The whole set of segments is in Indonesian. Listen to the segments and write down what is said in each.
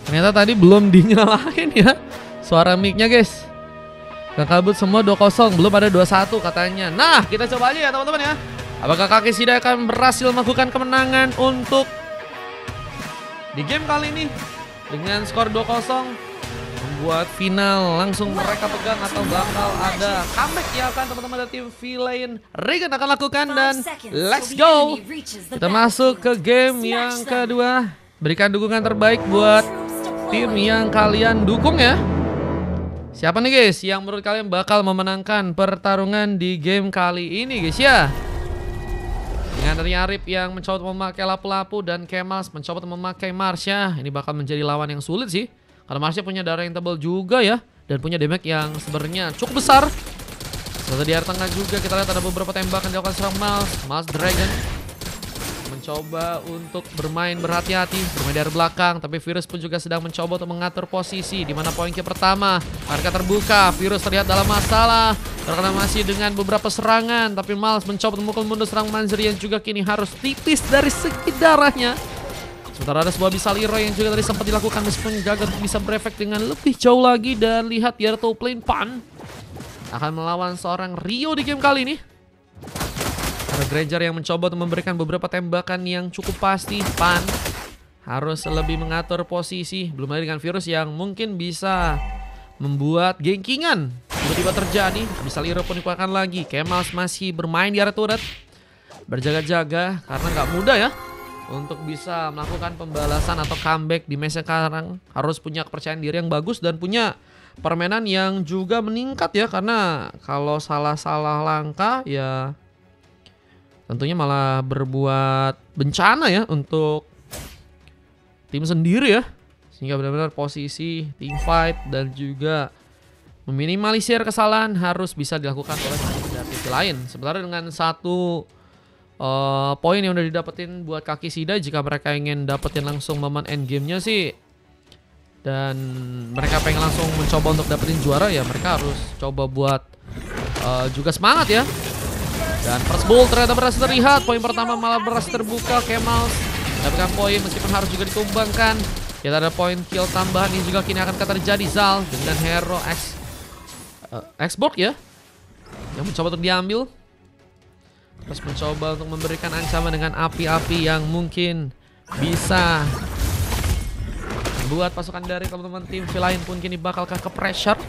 Ternyata tadi belum dinyalain ya suara mic-nya guys. Kekabut semua 2-0, belum ada 2-1 katanya. Nah, kita coba aja ya teman-teman ya. Apakah Kaki Shida akan berhasil melakukan kemenangan untuk di game kali ini dengan skor 2-0, membuat final langsung mereka pegang, atau bakal ada comeback ya kan teman-teman dari tim Villain Regan akan lakukan. Dan let's go, kita masuk ke game yang kedua. Berikan dukungan terbaik buat tim yang kalian dukung ya. Siapa nih guys yang menurut kalian bakal memenangkan pertarungan di game kali ini guys ya? Dengan dari Arif yang mencoba memakai lapu-lapu dan Kemals mencoba memakai Marsha. Ini bakal menjadi lawan yang sulit sih, karena Marsha punya darah yang tebal juga ya, dan punya damage yang sebenarnya cukup besar. Seperti di area tengah juga kita lihat ada beberapa tembakan dilakukan serang Miles Dragon. Mencoba untuk bermain berhati-hati, bermain dari belakang, tapi Virus pun juga sedang mencoba untuk mengatur posisi. Di mana poin kill pertama, mereka terbuka, Virus terlihat dalam masalah, terkena masih dengan beberapa serangan, tapi Miles mencoba memukul mundur serang Manzeri yang juga kini harus tipis dari segi darahnya. Sementara ada sebuah Bisal Hero yang juga tadi sempat dilakukan meskipun gagal bisa berefek dengan lebih jauh lagi. Dan lihat di Arto Plane Pan akan melawan seorang Rio di game kali ini. Ada Granger yang mencoba untuk memberikan beberapa tembakan yang cukup pasti. Pan harus lebih mengatur posisi. Belum lagi dengan Virus yang mungkin bisa membuat gengkingan tiba-tiba terjadi. Bisa Liro pun dikeluarkan lagi. Kemals masih bermain di area turret, berjaga-jaga karena nggak mudah ya untuk bisa melakukan pembalasan atau comeback di match sekarang. Harus punya kepercayaan diri yang bagus dan punya permainan yang juga meningkat ya. Karena kalau salah-salah langkah ya tentunya malah berbuat bencana ya untuk tim sendiri ya. Sehingga benar-benar posisi team fight dan juga meminimalisir kesalahan harus bisa dilakukan oleh tim lain. Sementara dengan satu poin yang udah didapetin buat Kaki Shida, jika mereka ingin dapetin langsung momen end game-nya sih, dan mereka pengen langsung mencoba untuk dapetin juara, ya mereka harus coba buat juga semangat ya. Dan first ball ternyata berhasil terlihat. Poin pertama malah berhasil terbuka. Kemals mendapatkan poin meskipun harus juga ditumbangkan. Kita ada poin kill tambahan yang juga kini akan terjadi. Zal dengan hero Xbox ya, yang mencoba untuk diambil. Terus mencoba untuk memberikan ancaman dengan api-api yang mungkin bisa membuat pasukan dari teman-teman tim Villain pun kini bakalkah ke pressure.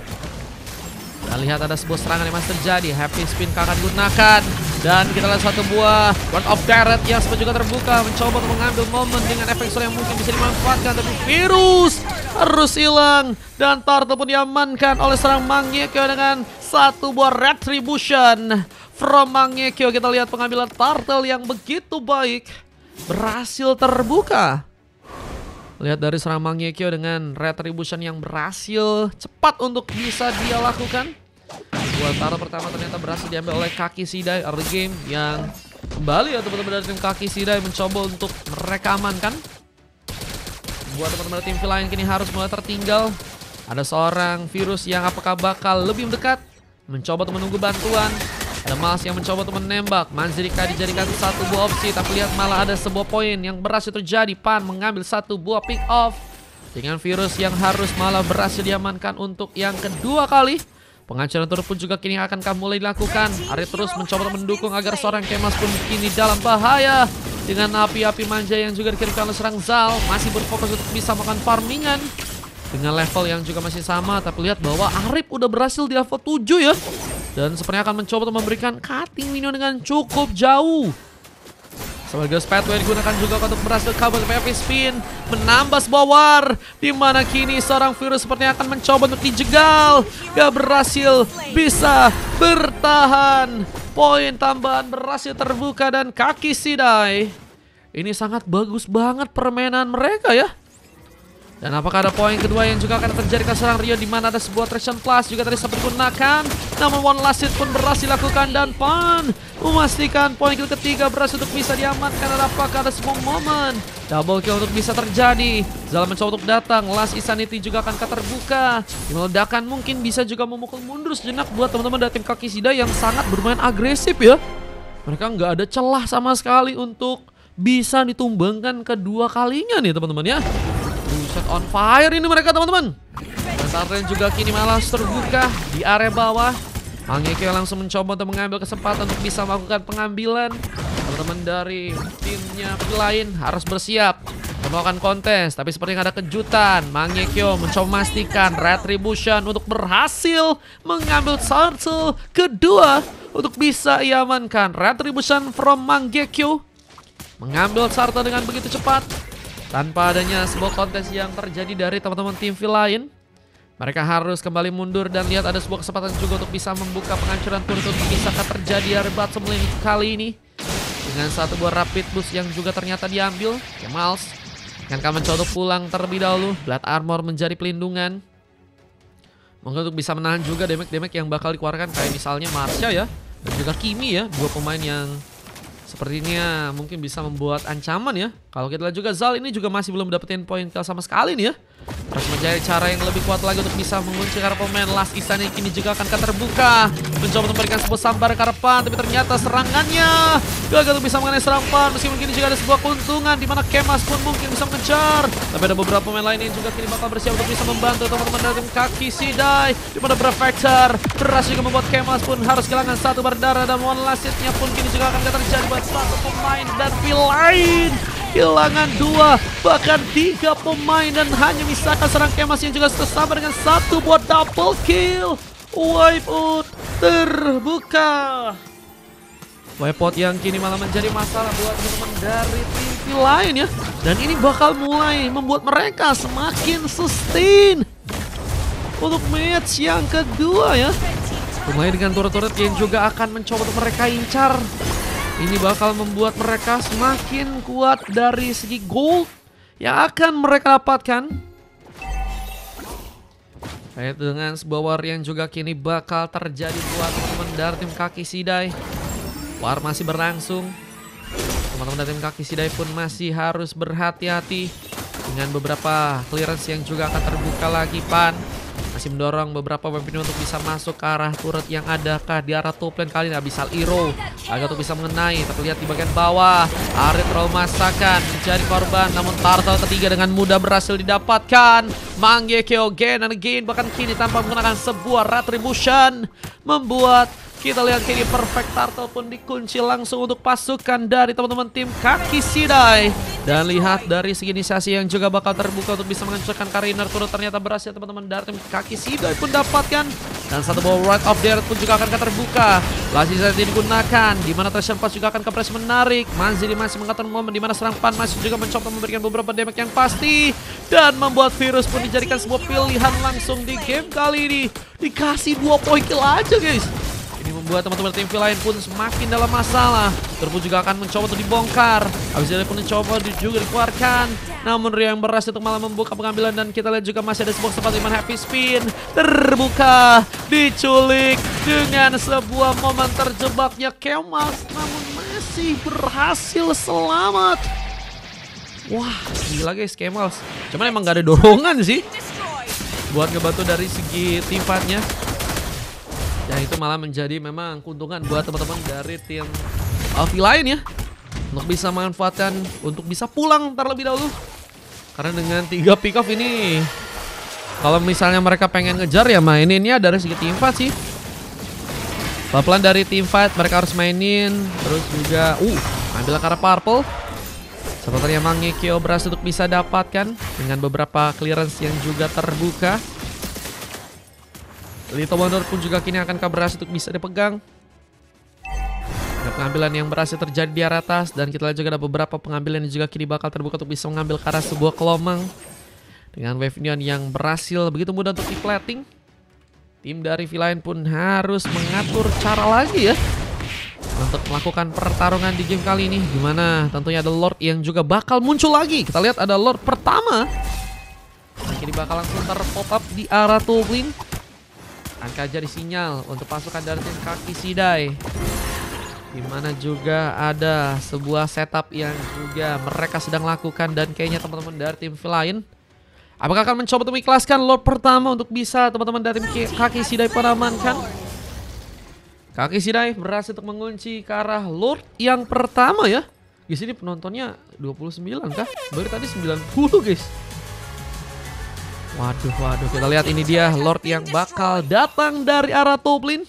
Kita lihat ada sebuah serangan yang masih terjadi. Happy Spin akan digunakan. Dan kita lihat satu buah Word of Garret yang sempat juga terbuka. Mencoba untuk mengambil momen dengan efek sur yang mungkin bisa dimanfaatkan. Tapi Virus harus hilang. Dan Turtle pun diamankan oleh serang Mangekyou dengan satu buah Retribution from Mangekyou. Kita lihat pengambilan Turtle yang begitu baik berhasil terbuka. Lihat dari serang Mangekyou dengan Retribution yang berhasil cepat untuk bisa dia lakukan. Buat taruh pertama ternyata berhasil diambil oleh Kaki Shida early game, yang kembali ya teman-teman dari tim Kaki Shida mencoba untuk mereka amankan. Buat teman-teman tim Villain kini harus mulai tertinggal. Ada seorang Virus yang apakah bakal lebih mendekat, mencoba untuk menunggu bantuan. Ada Miles yang mencoba untuk menembak. Manzerika dijadikan satu buah opsi, tapi lihat malah ada sebuah poin yang berhasil terjadi. Pan mengambil satu buah pick off dengan Virus yang harus malah berhasil diamankan untuk yang kedua kali. Penghancuran turut pun juga kini akan mulai dilakukan. Ari terus mencoba mendukung agar seorang Kemals pun kini dalam bahaya. Dengan api-api manja yang juga dikirimkan oleh serang Zal. Masih berfokus untuk bisa makan farmingan dengan level yang juga masih sama. Tapi lihat bahwa Arif udah berhasil di level 7 ya. Dan sepertinya akan mencoba untuk memberikan cutting minion dengan cukup jauh. Sebagai Spatway digunakan juga untuk berhasil kabur ke Happy Spin. Menambah sebuah war. Dimana kini seorang Virus sepertinya akan mencoba untuk dijegal. Gak berhasil bisa bertahan. Poin tambahan berhasil terbuka dan Kaki Shida. Ini sangat bagus banget permainan mereka ya. Dan apakah ada poin kedua yang juga akan terjadi ke serang Rio, di mana ada sebuah traction plus juga tadi sempat digunakan. Namun one last hit pun berhasil dilakukan dan Pan memastikan poin kill ketiga berhasil untuk bisa diamankan. Dan apakah ada sebuah momen double kill untuk bisa terjadi? Zal mencoba untuk datang. Last Insanity juga akan terbuka. Di meledakan mungkin bisa juga memukul mundur sejenak buat teman-teman dari tim Kaki Shida yang sangat bermain agresif ya. Mereka nggak ada celah sama sekali untuk bisa ditumbangkan kedua kalinya nih teman-teman ya. Buset, on fire ini mereka teman-teman. Dan Tartan juga kini malah terbuka di area bawah. Mangekyo langsung mencoba untuk mengambil kesempatan untuk bisa melakukan pengambilan. Teman-teman dari timnya lain harus bersiap melakukan kontes, tapi sepertinya ada kejutan. Mangekyo mencoba memastikan Retribution untuk berhasil mengambil turtle kedua untuk bisa iamankan. Retribution from Mangekyo mengambil turtle dengan begitu cepat tanpa adanya sebuah kontes yang terjadi dari teman-teman tim lain. Mereka harus kembali mundur dan lihat ada sebuah kesempatan juga untuk bisa membuka penghancuran turret untuk bisa terjadi dari bottom lane kali ini. Dengan satu buah rapid boost yang juga ternyata diambil. Kemals akan mencoba untuk pulang terlebih dahulu. Blood armor menjadi pelindungan. Mungkin untuk bisa menahan juga damage-damage yang bakal dikeluarkan. Kayak misalnya Marsha ya. Dan juga Kimi ya. Dua pemain yang sepertinya mungkin bisa membuat ancaman ya. Kalau kita lihat juga Zal ini juga masih belum dapetin poin kill sama sekali nih ya. Harus mencari cara yang lebih kuat lagi untuk bisa mengunci karena pemain Last Isan yang kini juga akan terbuka. Mencoba memberikan sebuah sambar Karpan, tapi ternyata serangannya gagal untuk bisa mengenai serampan. Meskipun kini juga ada sebuah keuntungan di mana Kemas pun mungkin bisa mengejar. Tapi ada beberapa pemain lain yang juga kini bakal bersiap untuk bisa membantu teman-teman dari tim Kaki Sidai. Di mana Prefector berhasil juga membuat Kemas pun harus kehilangan satu berdarah, dan one last hit-nya pun kini juga akan terjadi buat satu pemain dan lain. Kehilangan dua, bahkan tiga pemain, dan hanya misalkan serang Kemas yang juga tersabar dengan satu buat double kill. Wipeout terbuka. Wipeout yang kini malah menjadi masalah buat teman-teman dari tim lain ya. Dan ini bakal mulai membuat mereka semakin sustain untuk match yang kedua ya. Mulai dengan turret-turret yang juga akan mencoba untuk mereka incar. Ini bakal membuat mereka semakin kuat dari segi gold yang akan mereka dapatkan. Kayak dengan sebuah war yang juga kini bakal terjadi buat teman-teman dari tim Kaki Sidai. War masih berlangsung. Teman-teman dari tim Kaki Sidai pun masih harus berhati-hati dengan beberapa clearance yang juga akan terbuka lagi. Pan masih mendorong beberapa weapon untuk bisa masuk ke arah turret yang ada di arah top lane kali ini. Abyssal Hero agar untuk bisa mengenai, tapi lihat di bagian bawah Arit terlalu masakan menjadi korban, namun turtle ketiga dengan mudah berhasil didapatkan. Mangekyo again and again, bahkan kini tanpa menggunakan sebuah retribution, membuat kita lihat kini perfect turtle pun dikunci langsung untuk pasukan dari teman-teman tim Kaki Sidai. Dan lihat dari segi inisiasi yang juga bakal terbuka untuk bisa menghancurkan Kariner turret, ternyata berhasil teman-teman dari tim Kaki Sidai pun dapatkan. Dan satu ball right of death pun juga akan terbuka. Lagi saat ini digunakan, di mana Treasure Pass juga akan kepres menarik. Manzili masih mengatur momen di mana serang Pan masih juga mencoba memberikan beberapa damage yang pasti, dan membuat Virus pun dijadikan sebuah pilihan langsung di game kali ini. Dikasih 2 poin kill aja guys. Ini membuat teman-teman tim lain pun semakin dalam masalah. Turbo juga akan mencoba untuk dibongkar. Habis itu pun mencoba juga dikeluarkan. Namun Rio yang berhasil untuk malah membuka pengambilan, dan kita lihat juga masih ada sebuah tempat di mana Happy Spin terbuka, diculik dengan sebuah momen terjebaknya Kemas, namun masih berhasil selamat. Wah, gila guys Kemas. Cuman emang gak ada dorongan sih buat ngebantu dari segi tim fightnya. Ya itu malah menjadi memang keuntungan buat teman-teman dari tim Alfi lain ya, untuk bisa memanfaatkan untuk bisa pulang terlebih dahulu. Karena dengan 3 pick off ini, kalau misalnya mereka pengen ngejar ya maininnya dari segi tim fight sih. Pelan-pelan dari tim fight mereka harus mainin. Terus juga ambil ke arah purple. Sepertinya Mangekyo berhasil untuk bisa dapatkan dengan beberapa clearance yang juga terbuka. Little Wonder pun juga kini akan berhasil untuk bisa dipegang. Ada pengambilan yang berhasil terjadi di arah atas, dan kita lihat juga ada beberapa pengambilan yang juga kini bakal terbuka untuk bisa mengambil ke arah sebuah kelomang. Dengan Wave Neon yang berhasil begitu mudah untuk di-plating, tim dari V-Line pun harus mengatur cara lagi ya untuk melakukan pertarungan di game kali ini, dimana tentunya ada Lord yang juga bakal muncul lagi. Kita lihat ada Lord pertama, kini bakal langsung terpop up di arah top lane. Angka jadi sinyal untuk pasukan dari tim Kaki Sidai, dimana juga ada sebuah setup yang juga mereka sedang lakukan, dan kayaknya teman-teman dari tim lain apakah akan mencoba untuk mengikhlaskan Lord pertama untuk bisa teman-teman dari tim Kaki Sidai peramankan. Kaki Sidai berhasil untuk mengunci ke arah Lord yang pertama ya. Di sini penontonnya 29 kah? Baru tadi 90 guys. Waduh, waduh, kita lihat ini dia Lord yang bakal datang dari arah top lane.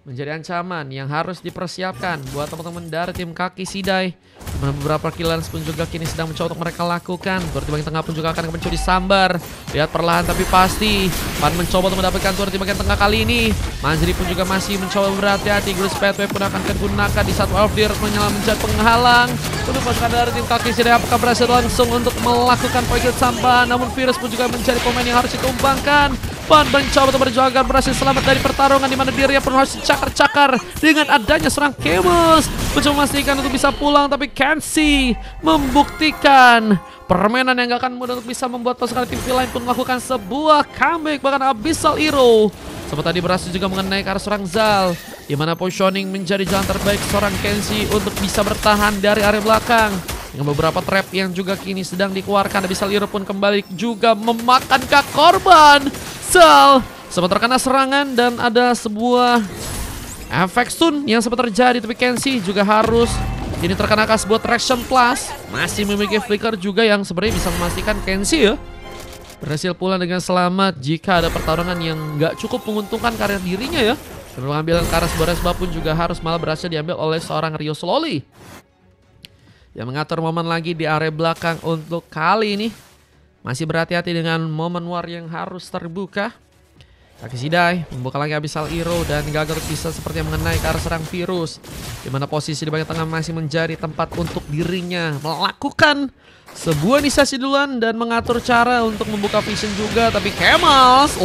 Menjadi ancaman yang harus dipersiapkan buat teman-teman dari tim Kaki Sidai. Dimana beberapa killers pun juga kini sedang mencoba untuk mereka lakukan. Turret di bagian tengah pun juga akan mencoba disambar. Lihat perlahan tapi pasti Pan mencoba untuk mendapatkan turret di bagian tengah kali ini. Manzri pun juga masih mencoba berhati-hati. Grace Pathway pun akan digunakan di saat Wolfdir menyala menjadi penghalang. Untuk pasukan dari tim Kaki Sidai apakah berhasil langsung untuk melakukan pointed sampah. Namun Virus pun juga menjadi pemain yang harus ditumbangkan. Pan mencoba untuk berjuang agar berhasil selamat dari pertarungan di mana dirinya pun harus cakar-cakar dengan adanya serang Camus. Mencoba memastikan untuk bisa pulang tapi Kenzie membuktikan permainan yang gak akan mudah untuk bisa membuat pasukan tim lain pun melakukan sebuah comeback. Bahkan Abyssal Hero sempat tadi berhasil juga mengenai ke arah seorang Zal, di mana positioning menjadi jalan terbaik seorang Kenzie untuk bisa bertahan dari area belakang. Dengan beberapa trap yang juga kini sedang dikeluarkan, Abyssal Hero pun kembali juga memakan korban. Zal sempat terkena serangan dan ada sebuah efek stun yang sempat terjadi, tapi Kenzie juga harus ini terkena sebuah traction plus. Masih memiliki flicker juga yang sebenarnya bisa memastikan Kenzie ya berhasil pulang dengan selamat jika ada pertarungan yang gak cukup menguntungkan karir dirinya ya. Dan pengambilan ke arah sebuah resba pun juga harus malah berhasil diambil oleh seorang Rio Slowly yang mengatur momen lagi di area belakang untuk kali ini. Masih berhati-hati dengan momen war yang harus terbuka. Kaki Sidai membuka lagi Abyssal Hero dan gagal bisa seperti yang mengenai ke arah serang Virus, di mana posisi di bagian tengah masih menjadi tempat untuk dirinya melakukan sebuah inisiasi duluan dan mengatur cara untuk membuka vision juga. Tapi Kemas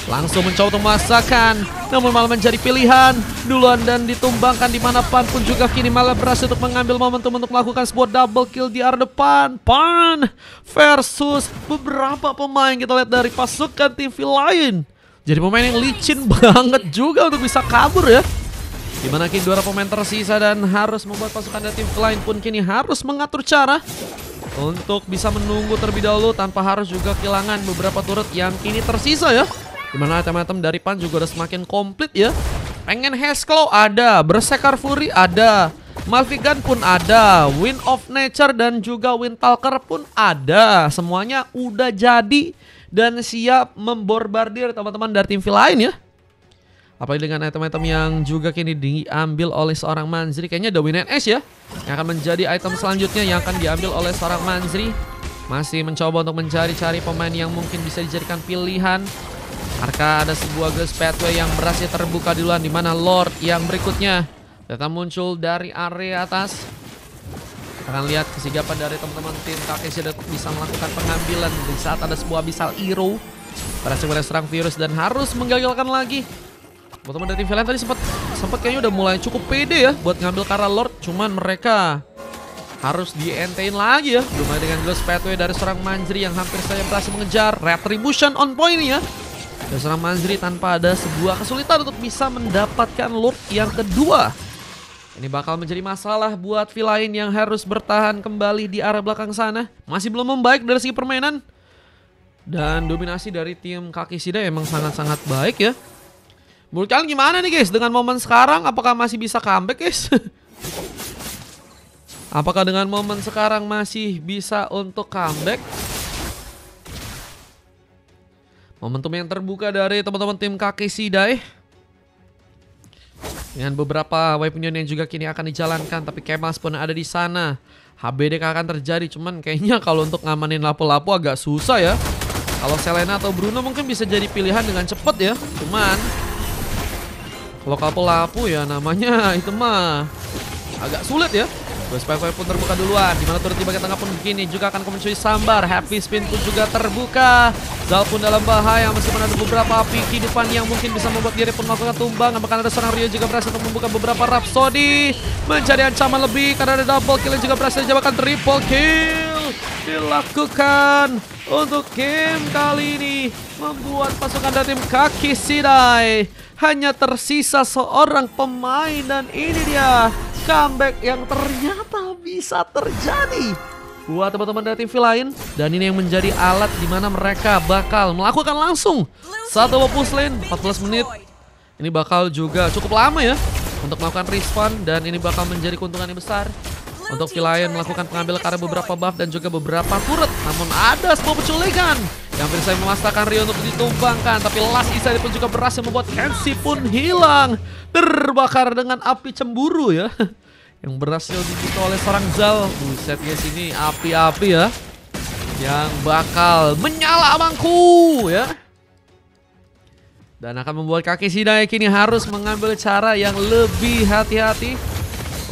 langsung mencoba untuk memaksakan, namun malah menjadi pilihan duluan dan ditumbangkan, di mana Pan pun juga kini malah berhasil untuk mengambil momentum untuk melakukan sebuah double kill di area depan. Pan versus beberapa pemain kita lihat dari pasukan tim lain. Jadi pemain yang licin banget juga untuk bisa kabur ya. Dimana kini dua pemain tersisa dan harus membuat pasukan dari tim lain pun kini harus mengatur cara untuk bisa menunggu terlebih dahulu tanpa harus juga kehilangan beberapa turret yang kini tersisa ya. Dimana item-item dari Pan juga udah semakin komplit ya. Pengen Hexclaw ada, Berserker Fury ada, Malfigan pun ada, Wind of Nature dan juga Windtalker pun ada. Semuanya udah jadi dan siap memborbardir teman-teman dari tim lain ya. Apalagi dengan item-item yang juga kini diambil oleh seorang Manzri. Kayaknya The Wind S ya yang akan menjadi item selanjutnya yang akan diambil oleh seorang Manzri. Masih mencoba untuk mencari-cari pemain yang mungkin bisa dijadikan pilihan. Arka ada sebuah Grace Pathway yang berhasil terbuka duluan, di mana Lord yang berikutnya datang muncul dari area atas. Kita akan lihat kesigapan dari teman-teman tim Kaki Sidai bisa melakukan pengambilan di saat ada sebuah Abyssal Hero berhasil serang Virus dan harus menggagalkan lagi. Teman-teman dari tim lain tadi sempat kayaknya udah mulai cukup pede ya buat ngambil ke arah Lord, cuman mereka harus di-entain lagi ya. Lumayan dengan Grace Pathway dari seorang Manzri yang hampir saja berhasil mengejar. Retribution on point ya dari seorang Manzri tanpa ada sebuah kesulitan untuk bisa mendapatkan Lord yang kedua. Ini bakal menjadi masalah buat lain yang harus bertahan kembali di area belakang sana. Masih belum membaik dari segi permainan. Dan dominasi dari tim Kaki Sidai emang sangat-sangat baik ya. Menurut kalian gimana nih guys dengan momen sekarang? Apakah masih bisa comeback guys? Apakah dengan momen sekarang masih bisa untuk comeback? Momentum yang terbuka dari teman-teman tim Kaki Sidai dengan beberapa weapon yang juga kini akan dijalankan, tapi Kemas pun ada di sana. HBDK akan terjadi, cuman kayaknya kalau untuk ngamanin lapu-lapu agak susah ya. Kalau Selena atau Bruno mungkin bisa jadi pilihan dengan cepat ya. Cuman kalau lapu-lapu ya namanya itu mah agak sulit ya. Grace Pathway pun terbuka duluan, dimana turret di bagian tengah pun begini juga akan mencuri sambar. Happy Spin pun juga terbuka. Zal pun dalam bahaya, meskipun ada beberapa api kehidupan yang mungkin bisa membuat diri pun melakukan tumbang. Bahkan ada seorang Rio juga berhasil untuk membuka beberapa Rhapsody, mencari ancaman lebih karena ada double kill yang juga berhasil dijabakan. Triple kill dilakukan untuk game kali ini, membuat pasukan dari tim Kaki Sidai hanya tersisa seorang pemain, dan ini dia comeback yang ternyata bisa terjadi buat teman-teman dari tim lain. Dan ini yang menjadi alat di mana mereka bakal melakukan langsung satu push lane 14 menit. Ini bakal juga cukup lama ya untuk melakukan respawn, dan ini bakal menjadi keuntungan yang besar untuk Villain melakukan pengambil karena beberapa buff dan juga beberapa turret. Namun ada sebuah penculikan yang bisa memaksakan Rio untuk ditumbangkan. Tapi Last Isai pun juga berhasil membuat Kenshi pun hilang. Terbakar dengan api cemburu ya. Yang berhasil dibuka oleh seorang Zal. Buset guys, ini api-api ya. Yang bakal menyala bangku ya. Dan akan membuat Kaki Shidai kini harus mengambil cara yang lebih hati-hati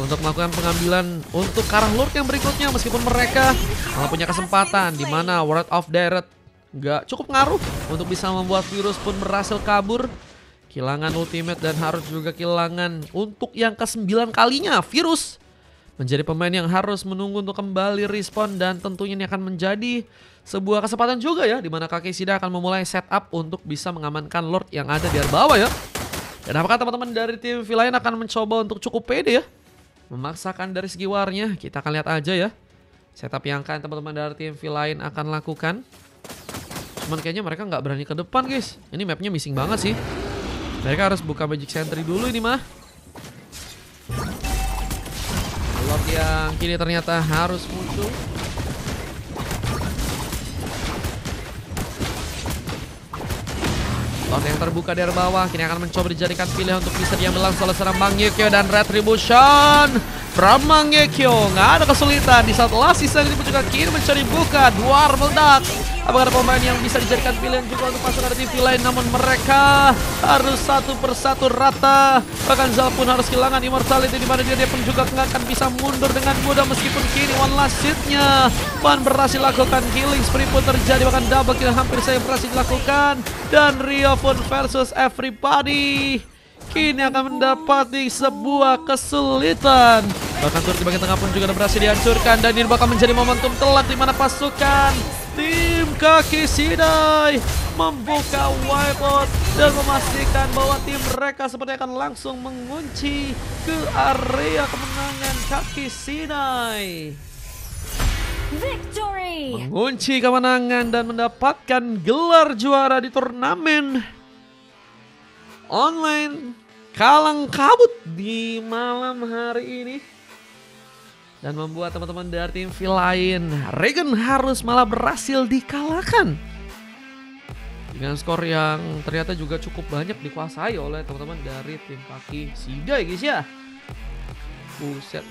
untuk melakukan pengambilan untuk ke arah Lord yang berikutnya. Meskipun mereka malah punya kesempatan di mana World of Direct nggak cukup ngaruh untuk bisa membuat Virus pun berhasil kabur. Kehilangan ultimate dan harus juga kehilangan untuk yang ke-9 kalinya. Virus menjadi pemain yang harus menunggu untuk kembali respawn dan tentunya ini akan menjadi sebuah kesempatan juga ya, dimana Kaki Shidai akan memulai setup untuk bisa mengamankan Lord yang ada di bawah ya. Dan apakah teman-teman dari tim Villain akan mencoba untuk cukup pede ya, memaksakan dari segi warnya? Kita akan lihat aja ya setup yang akan teman-teman dari tim Villain akan lakukan. Cuman kayaknya mereka nggak berani ke depan guys. Ini mapnya missing banget sih. Mereka harus buka Magic Sentry dulu ini mah. Lord yang kini ternyata harus muncul. Lord yang terbuka dari bawah kini akan mencoba dijadikan pilihan untuk bisa diambil langsung oleh seorang Mangekyou dan Retribution from Mangekyou. Nggak ada kesulitan di saat Last Season ini juga kini mencari buka. Dua meledak. Apakah ada pemain yang bisa dijadikan pilihan juga untuk masuk dari tim Villain? Namun mereka harus satu persatu rata. Bahkan Zal pun harus kehilangan immortality, di mana dia pun juga nggak akan bisa mundur dengan mudah. Meskipun kini one last hit-nya Ban berhasil lakukan healing spree pun terjadi. Bahkan double kill hampir saya berhasil dilakukan. Dan Rio pun versus everybody kini akan mendapati sebuah kesulitan. Bahkan turret di bagian tengah pun juga berhasil dihancurkan. Dan ini bakal menjadi momentum telak di mana pasukan tim Kaki Shidai membuka wipeout dan memastikan bahwa tim mereka sepertinya akan langsung mengunci ke area kemenangan Kaki Shidai. Victory! Mengunci kemenangan dan mendapatkan gelar juara di turnamen online Kalang Kabut di malam hari ini. Dan membuat teman-teman dari tim Villain Regen harus malah berhasil dikalahkan dengan skor yang ternyata juga cukup banyak dikuasai oleh teman-teman dari tim Kaki Shidai guys ya. Buset.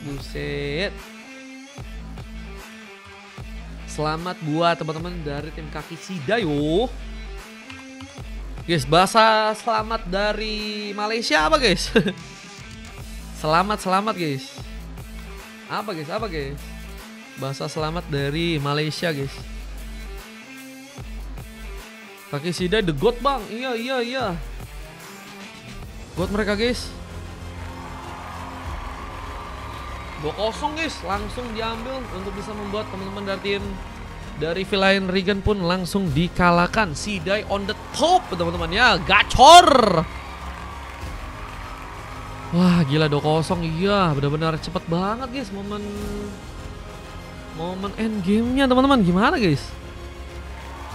Selamat buat teman-teman dari tim Kaki Shidai yo. Guys, bahasa selamat dari Malaysia apa guys? Selamat guys. Apa guys? Bahasa selamat dari Malaysia guys. Kaki Shidai the goat bang. Iya. Goat mereka guys. 2-0 guys. Langsung diambil untuk bisa membuat teman-teman dari tim dari Villain Regen pun langsung dikalahkan. Shidai on the top teman-teman ya. Gacor. Wah gila 2-0, iya benar-benar cepet banget guys momen end game-nya teman-teman. Gimana guys?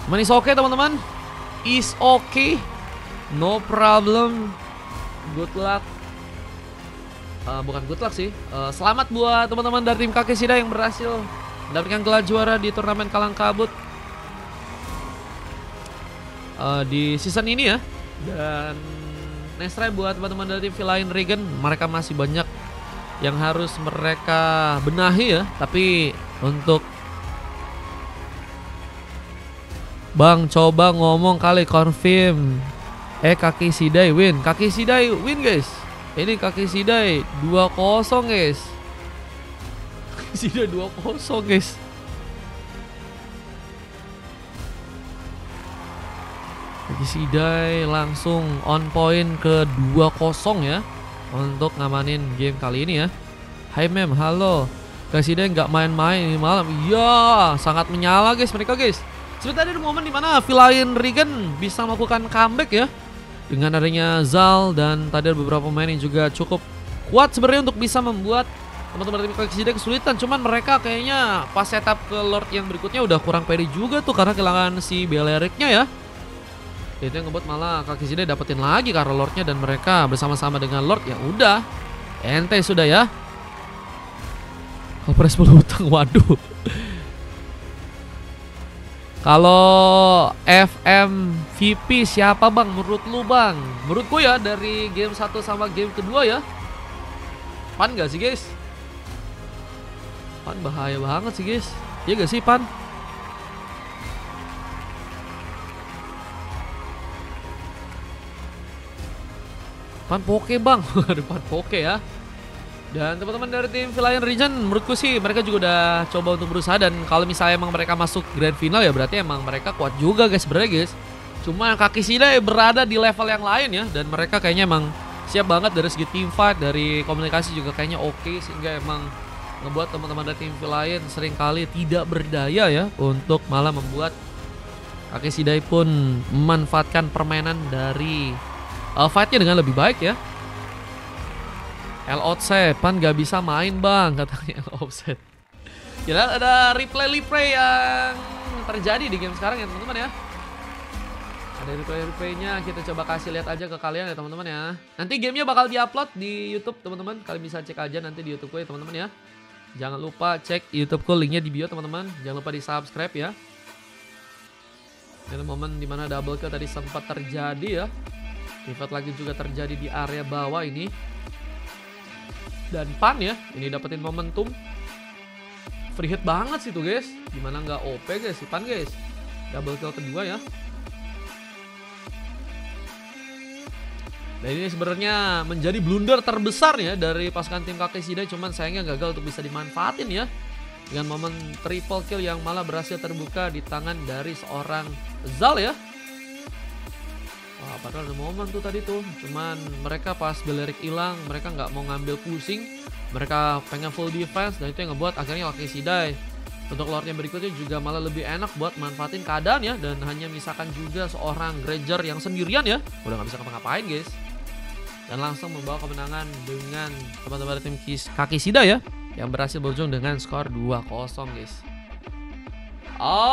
Cuman is okay teman-teman, is okay, no problem, good luck. Bukan good luck sih, selamat buat teman-teman dari tim Kaki Shidai yang berhasil mendapatkan gelar juara di turnamen Kalang Kabut di season ini ya. Dan next try buat teman-teman dari tim Villain Regen, mereka masih banyak yang harus mereka benahi ya. Tapi untuk Bang coba ngomong kali confirm. Kaki Shidai win. Kaki Shidai win guys. Ini Kaki Shidai 2-0 guys. Kaki Shidai 2-0 guys. Kaki Shidai langsung on point ke 2-0 ya untuk ngamanin game kali ini ya. Hai mem, halo. Kaki Shidai nggak main-main ini malam. Iya, sangat menyala guys mereka guys. Seperti tadi ada momen dimana Villain Regen bisa melakukan comeback ya dengan adanya Zal, dan tadi ada beberapa pemain yang juga cukup kuat sebenarnya untuk bisa membuat teman-teman tim Kaki Shidai kesulitan. Cuman mereka kayaknya pas setup ke Lord yang berikutnya udah kurang pede juga tuh karena kehilangan si Belericnya ya. Itu yang ngebuat malah Kaki Shidai dapetin lagi karena Lordnya, dan mereka bersama-sama dengan Lord ya udah ente sudah ya. Kepres berhutang, waduh. Kalau FMVP siapa bang menurut lu bang? Menurutku ya dari game 1 sama game kedua ya, Pan gak sih guys? Pan bahaya banget sih guys. Iya gak sih Pan? Pan poke bang. Aduh, Pan poke ya. Dan teman-teman dari tim Villain Region, menurutku sih mereka juga udah coba untuk berusaha. Dan kalau misalnya emang mereka masuk grand final ya berarti emang mereka kuat juga guys sebenarnya guys. Cuma Kaki Sidai berada di level yang lain ya. Dan mereka kayaknya emang siap banget dari segi team fight, dari komunikasi juga kayaknya oke. Sehingga emang ngebuat teman-teman dari tim Villain seringkali tidak berdaya ya, untuk malah membuat Kaki Sidai pun memanfaatkan permainan dari fightnya dengan lebih baik ya. L offset, Pan gak bisa main bang, katanya L offset. Kita ada replay yang terjadi di game sekarang ya teman-teman ya. Ada replay-replaynya, kita coba kasih lihat aja ke kalian ya teman-teman ya. Nanti gamenya bakal diupload di YouTube teman-teman. Kalian bisa cek aja nanti di YouTubeku ya teman-teman ya. Jangan lupa cek YouTubeku, linknya di bio teman-teman. Jangan lupa di subscribe ya. Ini momen dimana double kill tadi sempat terjadi ya. Pivot lagi juga terjadi di area bawah ini. Dan Pan ya, ini dapetin momentum. Free hit banget sih tuh guys. Gimana nggak OP guys si Pan guys. Double kill kedua ya. Dan ini sebenarnya menjadi blunder terbesar ya dari pasukan tim Kaki Sidai. Cuman sayangnya gagal untuk bisa dimanfaatin ya. Dengan momen triple kill yang malah berhasil terbuka di tangan dari seorang Zal ya. Wah, padahal ada momen tuh tadi tuh. Cuman mereka pas Belerik hilang, mereka nggak mau ngambil pusing. Mereka pengen full defense dan itu yang ngebuat akhirnya Kaki Sidai untuk lordnya berikutnya juga malah lebih enak buat manfaatin keadaan ya. Dan hanya misalkan juga seorang Granger yang sendirian ya. Udah nggak bisa ngapa-ngapain guys. Dan langsung membawa kemenangan dengan teman-teman tim Kaki Sidai ya. Yang berhasil berujung dengan skor 2-0 guys. Oh.